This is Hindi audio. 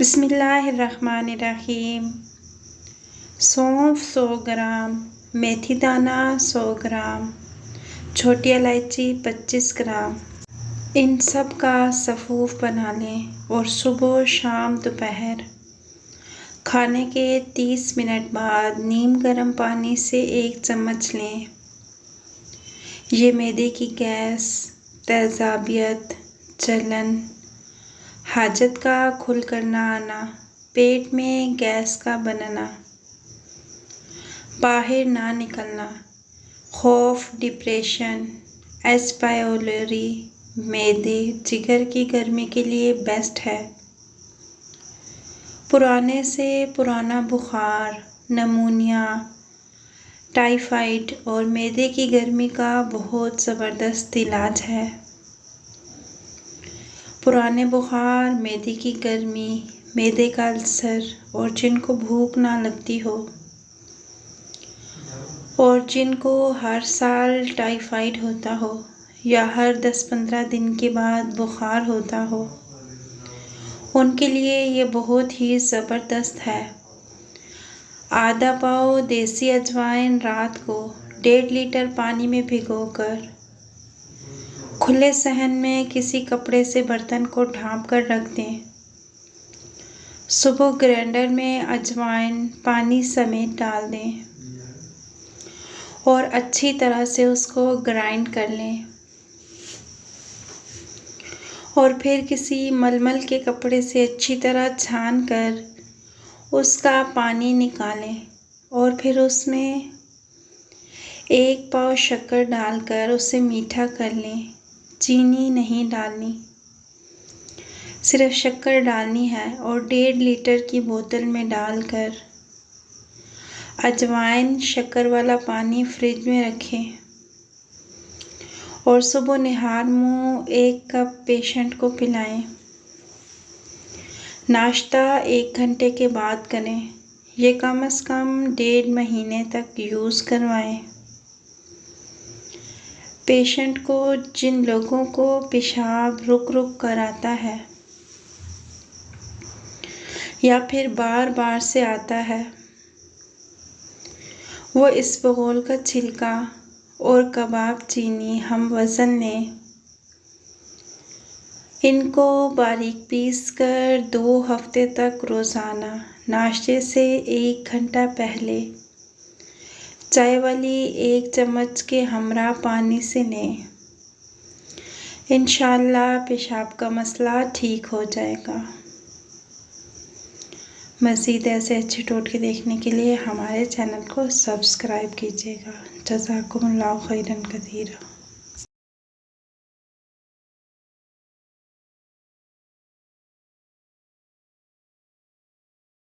बिस्मिल्लाहिर्रहमानिर्रहीम। सौंफ 100 ग्राम, मेथी दाना 100 ग्राम, छोटी इलायची 25 ग्राम। इन सब का सफ़ूफ बना लें और सुबह शाम दोपहर खाने के 30 मिनट बाद नीम गर्म पानी से 1 चम्मच लें। ये मैदे की गैस, तेज़ाबियत, जलन, हाजत का खुल कर ना आना, पेट में गैस का बनना, बाहर ना निकलना, खौफ, डिप्रेशन, एच पाइलोरी, मैदे, जिगर की गर्मी के लिए बेस्ट है। पुराने से पुराना बुखार, नमूनिया, टाइफाइड और मैदे की गर्मी का बहुत ज़बरदस्त इलाज है। पुराने बुखार, मैदे की गर्मी, मैदे का अल्सर और जिनको भूख ना लगती हो और जिनको हर साल टाइफाइड होता हो या हर 10-15 दिन के बाद बुखार होता हो, उनके लिए ये बहुत ही ज़बरदस्त है। आधा पाव देसी अजवाइन रात को 1.5 लीटर पानी में भिगोकर खुले सहन में किसी कपड़े से बर्तन को ढाँप कर रख दें। सुबह ग्राइंडर में अजवाइन पानी समेत डाल दें और अच्छी तरह से उसको ग्राइंड कर लें और फिर किसी मलमल के कपड़े से अच्छी तरह छान कर उसका पानी निकालें और फिर उसमें 1 पाव शक्कर डालकर उसे मीठा कर लें। चीनी नहीं डालनी, सिर्फ शक्कर डालनी है और 1.5 लीटर की बोतल में डालकर अजवाइन शक्कर वाला पानी फ्रिज में रखें और सुबह निहार मुँह 1 कप पेशेंट को पिलाएं। नाश्ता 1 घंटे के बाद करें। ये कम से कम 1.5 महीने तक यूज़ करवाएं। पेशेंट को, जिन लोगों को पेशाब रुक रुक कर आता है या फिर बार बार से आता है, वो इसबगोल का छिलका और कबाब चीनी हम वज़न लें। इनको बारीक पीस कर 2 हफ्ते तक रोज़ाना नाश्ते से 1 घंटा पहले चाय वाली 1 चम्मच के हमरा पानी से लें। इंशाअल्लाह पेशाब का मसला ठीक हो जाएगा। मज़ीद ऐसे अच्छे टोटके देखने के लिए हमारे चैनल को सब्सक्राइब कीजिएगा। जज़ाकुमुल्लाहु खैरन कसीरा।